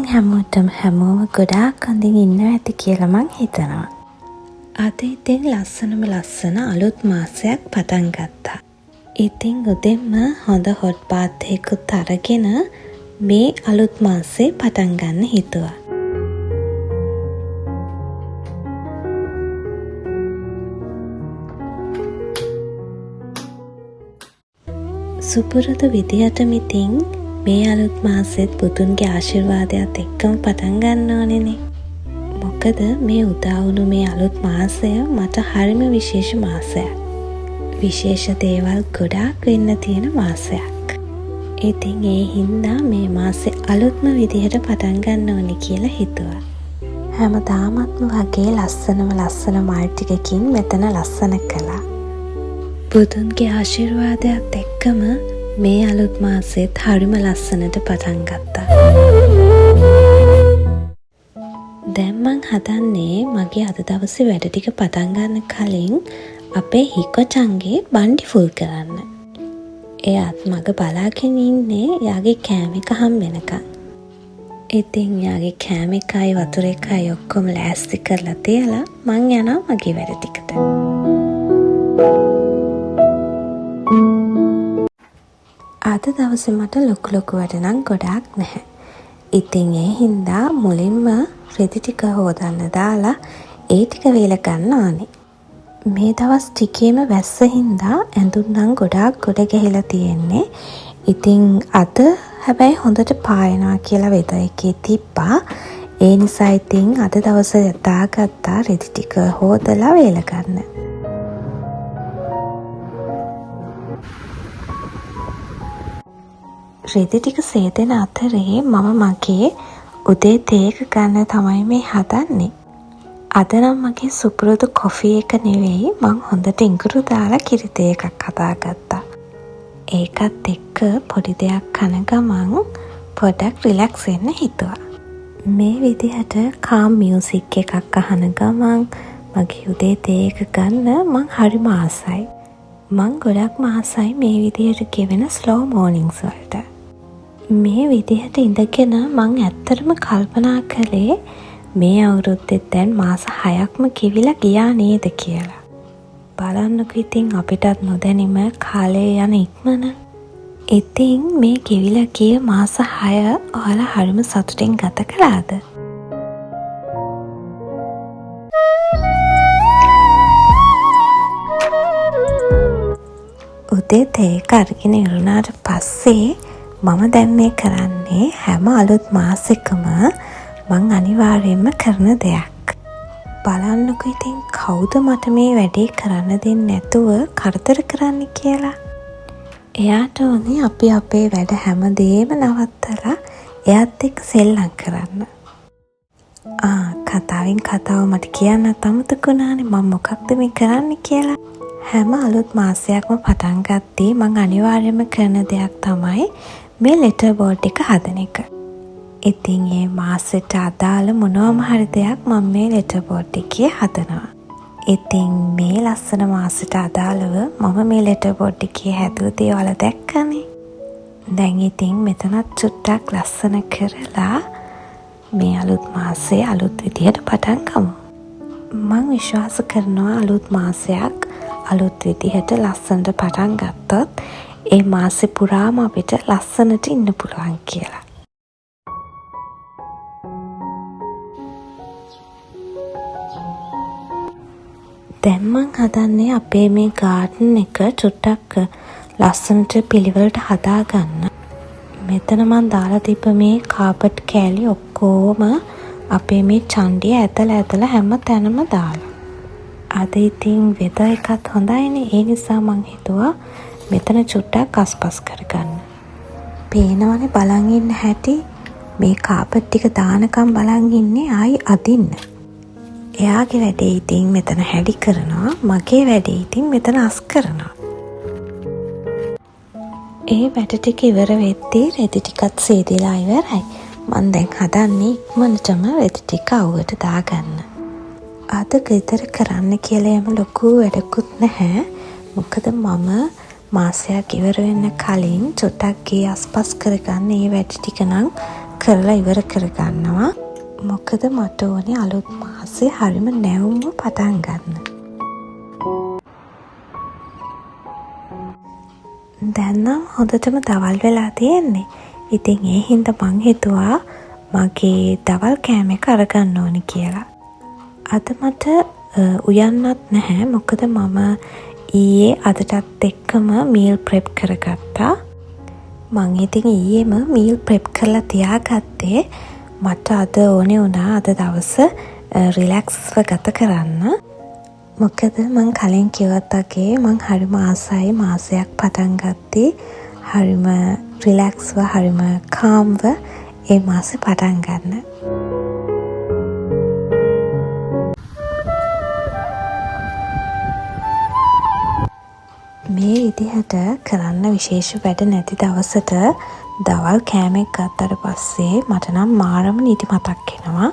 හැමෝම ගොඩාක් හොඳින් ඉන්නවා ඇති කියලා මං හිතනවා. අද ඉතින් ලස්සන අලුත් මාසයක් පටන් ගත්තා. ඉතින් උදෙන්ම හොඳ හොට් බාත් එකකුත් අරගෙන මේ අලුත් මාසේ පටන් ගන්න හිතුවා. සුපුරුදු විදිහටම ඉතින් මේ අලුත් මාසෙත් බුදුන්ගේ ආශිර්වාදයත් එක්කම පටන් ගන්න ඕනේනේ. මොකද මේ උදා වුණු මේ අලුත් මාසය මට හරිම විශේෂ මාසයක්. විශේෂ දේවල් ගොඩාක් වෙන්න තියෙන මාසයක්. ඉතින් ඒ හින්දා මේ මාසේ අලුත්ම විදිහට පටන් ගන්න ඕනේ කියලා හිතුවා. හැමදාමත්ම වගේ ලස්සන මල් ටිකකින් මෙතන ලස්සන කළා. බුදුන්ගේ ආශිර්වාදයත් එක්කම මේ අලුත් මාසෙත් හරිම ලස්සනට පටන් ගත්තා. දැන් මං හදන්නේ මගේ අද දවසේ වැඩ ටික පටන් ගන්න කලින් අපේ හිකොචන්ගේ බණ්ඩි ෆුල් කරන්න. එයාත් මග බලාගෙන ඉන්නේ යාගේ කෑම එක හම්බෙනකන්. ඉතින් යාගේ කෑම එකයි වතුර එකයි ඔක්කොම ලෑස්ති කරලා තියලා මං යනවා මගේ වැඩ ටිකට. අද දවසේ මට ලොකු වැඩ නම් ගොඩාක් නැහැ. ඉතින් ඒ හින්දා මුලින්ම රෙදි ටික හොදන්න දාලා ඒ ටික වේල ගන්න ඕනේ. මේ දවස් ටිකේම වැස්ස හින්දා ඇඳුම් නම් ගොඩාක් ගොඩ ගැහිලා තියෙන්නේ. ඉතින් අද හැබැයි හොඳට පායනවා කියලා වෙදර් එකේ තිබ්බා. ඒ නිසා ඉතින් අද දවසේ දාගත්තා රෙදි ටික හොදලා වේල ගන්න. රෙදි ටික සේදෙන අතරේ මම මගේ උදේ තේ එක ගන්න තමයි මේ හදන්නේ. අද නම් මගේ සුපුරුදු කොෆි එක නෙවෙයි, මං හොඳට ඉඟුරු දාලා කිරි තේ එකක් හදාගත්තා. ඒකත් එක්ක පොඩි දෙයක් කන ගමන් පොඩක් රිලැක්ස් වෙන්න හිතුවා. මේ විදිහට කාම් මියුසික් එකක් අහන ගමන් මගේ උදේ තේ එක ගන්න මං හරිම ආසයි. මං ගොඩක්ම ආසයි මේ විදිහට ගෙවෙන ස්ලෝ මෝනින්ග්ස් වලට. මේ විදිහට ඉඳගෙන මං ඇත්තටම කල්පනා කළේ මේ අවුරුද්දෙත් දැන් මාස 6ක්ම කිවිලා ගියා නේද කියලා. බලන්නකෝ ඉතින් අපිටත් නොදැනීම කාලේ යන ඉක්මන. ඉතින් මේ කිවිලා ගිය මාස 6 ඔයාලා හරිම සතුටින් ගත කළාද? උදේ තේ කරගෙන ඉරුණාට පස්සේ මම දැන් මේ කරන්නේ හැම අලුත් මාසෙකම මං අනිවාර්යයෙන්ම කරන දෙයක්. බලන්නකෝ ඉතින් කවුද මට මේ වැඩේ කරන්න දෙන්නේ නැතුව කරදර කරන්නේ කියලා. එයාට ඕනේ අපි අපේ වැඩ හැමදේම නවත්තලා එයාත් එක්ක සෙල්ලම් කරන්න. කතාවෙන් කතාව මට කියන්නත් අමතක වුණානේ මම මොකක්ද මේ කරන්නේ කියලා. හැම අලුත් මාසයක්ම පටන් ගත්තී මං අනිවාර්යයෙන්ම කරන දෙයක් තමයි මේ ලෙටර් බෝඩ් එක හදන එක. ඉතින් මේ මාසෙට අදාළ මොනවාම හරි දෙයක් මම මේ ලෙටර් බෝඩ් එකේ හදනවා. ඉතින් මේ ලස්සන මාසෙට අදාළව මම මේ ලෙටර් බෝඩ් එකේ හැදුව දේවල් දැක්කනේ. දැන් ඉතින් මෙතනත් චුට්ටක් ලස්සන කරලා මේ අලුත් මාසේ අලුත් විදියට පටන් ගමු. මම විශ්වාස කරනවා අලුත් මාසයක් අලුත් විදිහට ලස්සනට පටන් ගත්තොත් ඒ මාසේ පුරාම අපිට ලස්සනට ඉන්න පුළුවන් කියලා. දැන් මං හදන්නේ අපේ මේ ගාඩන් එක චුට්ටක් ලස්සනට පිළිවෙලට හදාගන්න. මෙතන මං දාලා තිබ්බ මේ කාපට් කෑලි ඔක්කොම අපේ මේ චණ්ඩිය ඇතලා හැම තැනම දාලා. අද ඉතින් වෙදර් එකත් හොඳයිනේ. ඒ නිසා මං හිතුවා මෙතන චුට්ටක් අස්පස් කරගන්න. පේනවනේ බලන් ඉන්න හැටි. මේ කාපට් ටික දානකම් බලන් ඉන්නේ ආයි අදින්න. එයාගේ වැඩේ ඉතින් මෙතන හැඩි කරනවා, මගේ වැඩේ ඉතින් මෙතන අස් කරනවා. ඒ වැඩ ටික ඉවර වෙද්දී රෙදි ටිකත් සේදලා ඉවරයි. මං දැන් හදන්නේ ඉක්මනටම රෙදි ටික අවුවට දාගන්න. අද ගෙදර කරන්න කියලා යම ලොකු වැඩකුත් නැහැ. මොකද මම මාසයක් ඉවර වෙන්න කලින් චුට්ටක් ගේ අස්පස් කරගන්න මේ වැඩ ටික නම් කරලා ඉවර කරගන්නවා. මොකද මට ඕනේ අලුත් මාසේ හරිම නැවුම්ව පටන් ගන්න. දැන් නම් හොඳටම දවල් වෙලා තියෙන්නේ. ඉතින් ඒ හින්දා මං හිතුවා මගේ දවල් කෑම එක අරගන්න ඕනේ කියලා. අද මට උයන්නත් නැහැ. මොකද මම ඊයේ අදටත් එක්කම මීල් ප්‍රෙප් කරගත්තා. මං ඉතින් ඊයේම මීල් ප්‍රෙප් කරලා තියාගත්තේ මට අද ඕනේ වුණා අද දවස රිලැක්ස්ව ගත කරන්න. මොකද මං කලින් කිව්වත් වගේ මං හරිම ආසයි මාසයක් පටන් ගත්තේ හරිම රිලැක්ස්ව හරිම කාම්ව ඒ මාසේ පටන් ගන්න. මේ විදිහට කරන්න විශේෂ වැඩ නැති දවසට දවල් කෑමක් ගත්තට පස්සේ මට නම් මාරම නිදිමතක් එනවා.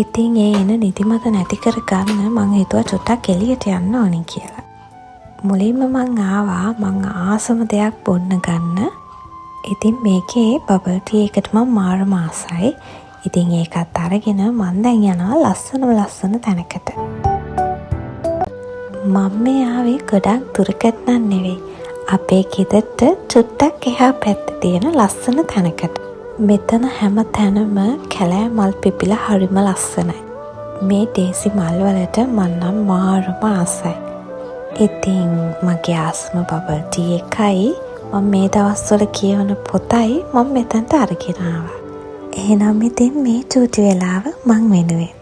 ඉතින් ඒ එන නිදිමත නැති කරගන්න මං හිතුවා චුට්ටක් එළියට යන්න ඕනේ කියලා. මුලින්ම මං ආවා මං ආසම දෙයක් බොන්න ගන්න. ඉතින් මේකේ බබල් ටී එකට මං මාරම ආසයි. ඉතින් ඒකත් අරගෙන මං දැන් යනවා ලස්සන තැනකට. මම මේ ආවේ ගොඩක් දුරකට නම් නෙවෙයි. අපේ ගෙදරට චුට්ටක් එහා පැත්තේ තියෙන ලස්සන තැනකට. මෙතන හැම තැනම කැලෑ මල් පිපිලා හරිම ලස්සනයි. මේ ඩේසි මල් වලට මම නම් මාරම ආසයි. ඉතින් මගේ ආස්ම බබල් ටී එකයි මම මේ දවස්වල කියවන පොතයි මම මෙතනට අරගෙන ආවා. එහෙනම් ඉතින් මේ චූටි වෙලාව මං වෙනුවෙන්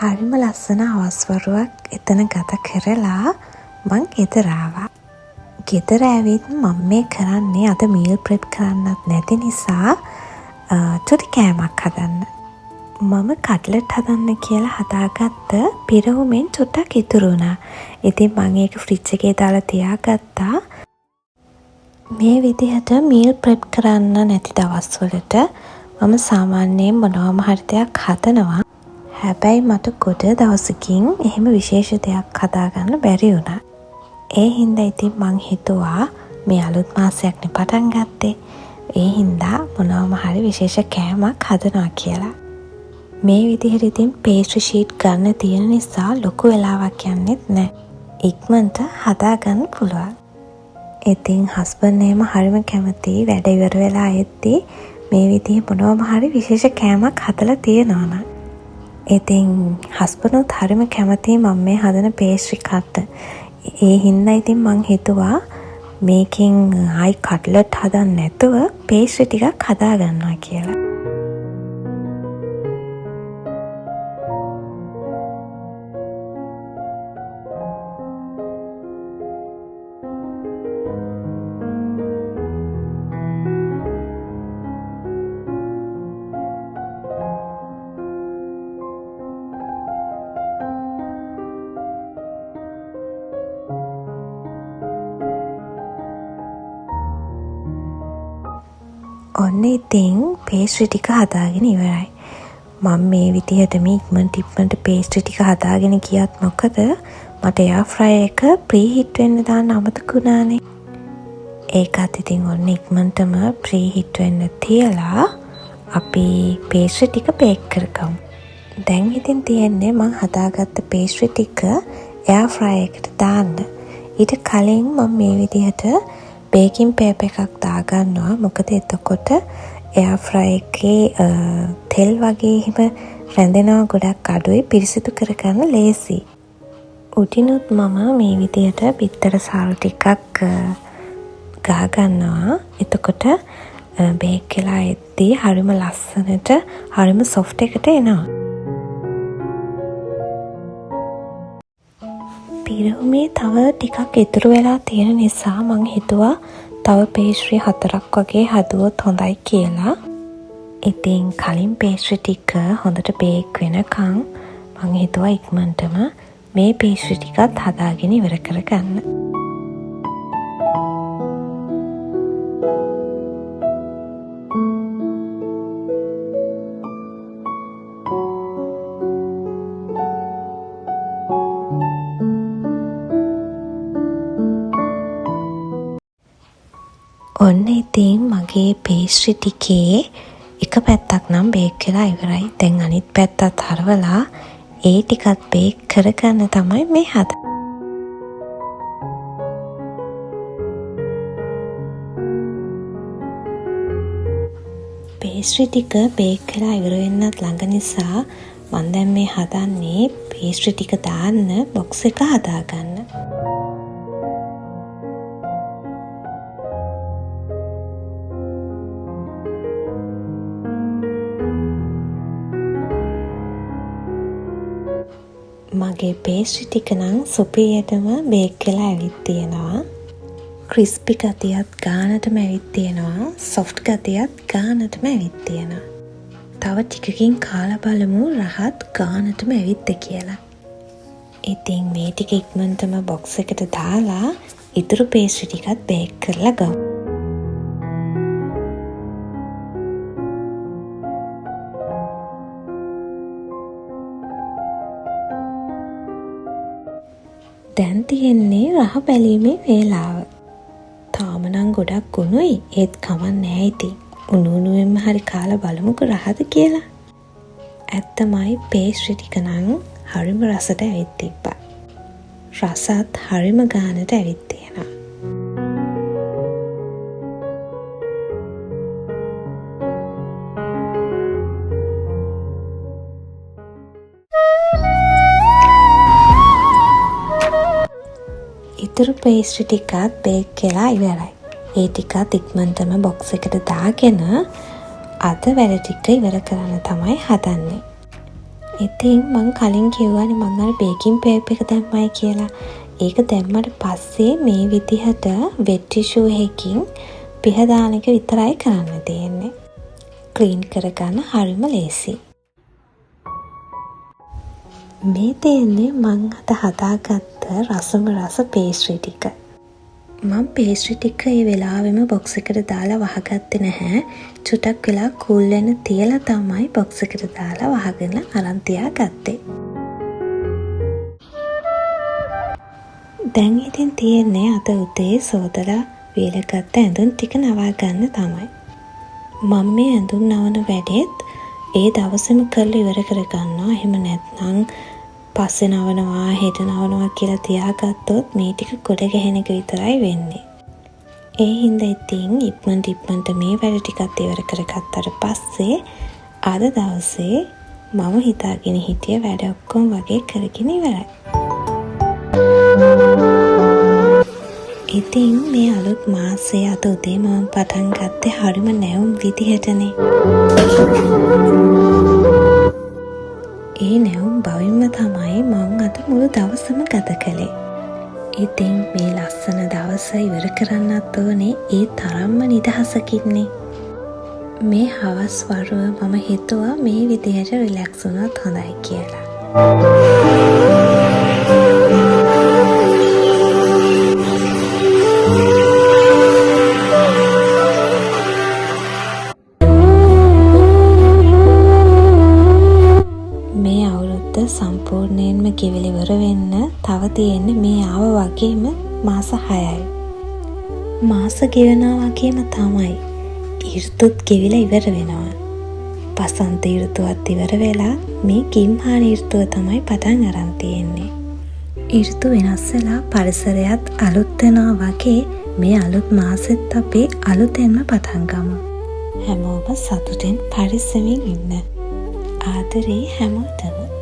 හරිම ලස්සන අවස්වරුවක් එතන ගත කරලා මං ගෙදර ආවා. ගෙදර ඇවිත් මම මේ කරන්නේ අද මීල් ප්‍රෙප් කරන්නත් නැති නිසා චුටි කෑමක් හදන්න. මම කට්ලට් හදන්න කියලා හදාගත්ත පිරවුමෙන් චුට්ටක් ඉතුරු වුණා. ඉතින් මං ඒක ෆ්‍රිජ් එකේ දාලා තියාගත්තා. මේ විදිහට මීල් ප්‍රෙප් කරන්න නැති දවස්වලට මම සාමාන්‍යයෙන් මොනවම හරි දෙයක් හදනවා. හැබැයි මට ගොඩ දවසකින් එහෙම විශේෂ දෙයක් හදාගන්න බැරි වුණා. ඒ හින්දා ඉතින් මං හිතුවා මේ අලුත් මාසයක්නේ පටන් ගත්තේ. ඒ හින්දා මොනවම හරි විශේෂ කෑමක් හදනවා කියලා. මේ විදිහට ඉතින් පේස්ට්‍රි ෂීට් ගන්න තියෙන නිසා ලොකු වෙලාවක් යන්නෙත් නැහැ. ඉක්මනට හදාගන්න පුළුවන්. ඉතින් හස්බන්ඩ් එහෙම හරිම කැමති වැඩ ඉවර වෙලා එද්දි මේ විදිහේ මොනවම හරි විශේෂ කෑමක් හදලා තියෙනවා නම්. ඉතින් හස්බන්ඩ්ත් හරිම කැමතියි මම මේ හදන පේස්ට්‍රි කට. ඒ හින්දා ඉතින් මං හිතුවා මේකෙන් ආයි කට්ලට් හදන්න නැතුව පේස්ට්‍රි ටිකක් හදා ගන්නවා කියලා. ඔන්න ඉතින් පේස්ට්‍රි ටික හදාගෙන ඉවරයි. මම මේ විදිහට මේ ඉක්මනට පේස්ට්‍රි ටික හදාගෙන ගියත් මොකද මට එයාර් ෆ්‍රයර් එක ප්‍රීහීට් වෙන්න දාන්න අමතක වුණානේ. ඒකත් ඉතින් ඔන්න ඉක්මනටම ප්‍රීහීට් වෙන්න තියලා අපි පේස්ට්‍රි ටික බේක් කරගමු. දැන් ඉතින් තියෙන්නේ මම හදාගත්ත පේස්ට්‍රි ටික එයාර් ෆ්‍රයර් එකට දාන්න. ඊට කලින් මම මේ විදිහට බේකින් පේපර් එකක් දාගන්නවා. මොකද එතකොට එයාර් ෆ්‍රයර් එකේ තෙල් වගේ හිම රැඳෙනවා ගොඩක් අඩුයි, පිරිසිදු කරගන්න ලේසි. උඩිනුත් මම මේ විදිහට බිත්තර සාල් ටිකක් ගා ගන්නවා. එතකොට බේක් වෙලා එද්දී හරිම ලස්සනට හරිම සොෆ්ට් එකට එනවා. පිරවුමේ තව ටිකක් ඉතුරු වෙලා තියෙන නිසා මං හිතුවා තව පේස්ට්‍රි 4ක් වගේ හදුවොත් හොඳයි කියලා. ඉතින් කලින් පේස්ට්‍රි ටික හොඳට බේක් වෙනකන් මං හිතුවා ඉක්මනටම මේ පේස්ට්‍රි ටිකත් හදාගෙන ඉවර කරගන්න. ඔන්න ඉතින් මගේ පේස්ට්‍රි ටිකේ එක පැත්තක් නම් බේක් වෙලා ඉවරයි. දැන් අනිත් පැත්තත් හරවලා ඒ ටිකත් බේක් කරගන්න තමයි මේ හදන්නේ. පේස්ට්‍රි ටික බේක් වෙලා ඉවර වෙන්නත් ළඟ නිසා මම දැන් මේ හදන්නේ පේස්ට්‍රි ටික දාන්න බොක්ස් එක හදාගන්න. මගේ පේස්ට්‍රි ටික නම් සුපිරියටම බේක් වෙලා ඇවිත් තියෙනවා. ක්‍රිස්පි ගතියත් ගානටම ඇවිත් තියෙනවා. සොෆ්ට් ගතියත් ගානටම ඇවිත් තියෙනවා. තව ටිකකින් කාලා බලමු රහත් ගානටම ඇවිත්ද කියලා. ඉතින් මේ ටික ඉක්මනටම බොක්ස් එකට දාලා ඉතුරු පේස්ට්‍රි ටිකත් බේක් කරලා ගමු. දැන් තියෙන්නේ රහ බැලීමේ වේලාව. තාම නම් ගොඩක් උණුයි. ඒත් කමක් නැහැ ඉතින්. උණුවෙන්ම හරි කාලා බලමුකෝ රහද කියලා. ඇත්තමයි පේස්ට්‍රි ටික නම් හරිම රසට ඇවිත් තිබ්බා. රසත් හරිම ගානට ඇවිත් තියෙනවා. ඉතුරු පේස්ට්‍රි ටිකත් බේක් වෙලා ඉවරයි. ඒ ටිකත් ඉක්මනටම බොක්ස් එකට දාගෙන අද වැඩ ටික ඉවර කරන්න තමයි හදන්නේ. ඉතින් මං කලින් කිව්වනේ මං අර බේකින් පේපර් එක දැම්මයි කියලා. ඒක දැම්මට පස්සේ මේ විදිහට වෙට් ටිෂු එකකින් පිහ දාන එක විතරයි කරන්න තියෙන්නේ. ක්ලීන් කරගන්න හරිම ලේසි. මේ තියෙන්නේ මං අද හදාගත්ත රසම රස පේස්ට්‍රි ටික. මම පේස්ට්‍රි ටික ඒ වෙලාවෙම බොක්ස් එකට දාලා වහගත්තේ නැහැ. චුටක් වෙලා කූල් වෙන තියලා තමයි බොක්ස් එකට දාලා වහගෙන අරන් තියාගත්තේ. දැන් ඉතින් තියෙන්නේ අද උදේ සෝදලා වේලගත්ත ඇඳුම් ටික නවා ගන්න තමයි. මම මේ ඇඳුම් නවන වැඩේත් ඒ දවසේම කරලා ඉවර කරගන්නවා. එහෙම නැත්නම් පස්සේ නවනවා හෙට නවනවා කියලා තියාගත්තොත් මේ ටික ගොඩ ගැහෙන එක විතරයි වෙන්නේ. ඒ හින්දා ඉතින් ඉක්මනට මේ වැඩ ටිකත් ඉවර කරගත්තාට පස්සේ අද දවසේ මම හිතාගෙන හිටිය වැඩ ඔක්කොම වගේ කරගෙන ඉවරයි. ඉතින් මේ අලුත් මාසයේ අද උදේ මම පටන් ගත්තේ හරිම නැවුම් විදිහටනේ. ඒ නැවුම් බවින්ම තමයි මං අද මුළු දවසම ගත කළේ. ඉතින් මේ ලස්සන දවස ඉවර කරන්නත් ඕනේ ඒ තරම්ම නිදහසකින්නේ. මේ හවස් වරුව මම හිතුවා මේ විදිහට රිලැක්ස් වුණොත් හොඳයි කියලා. සම්පූර්ණයෙන්ම ගෙවිල ඉවර වෙන්න තව තියෙන්නේ මේ ආව වගේම මාස 6යි. මාස ගෙවනවා වගේම තමයි ඍතුත් ගෙවිලා ඉවර වෙනවා. වසන්ත ඍතුවත් ඉවර වෙලා මේ කිම්හාන ඍතුව තමයි පටන් අරන් තියෙන්නේ. ඍතු වෙනස් වෙලා පරිසරයත් අලුත් වෙනවා වගේ මේ අලුත් මාසෙත් අපි අලුතෙන්ම පටන් ගමු. හැමෝම සතුටින් පරිස්සමින් ඉන්න. ආදරේ හැමෝටම.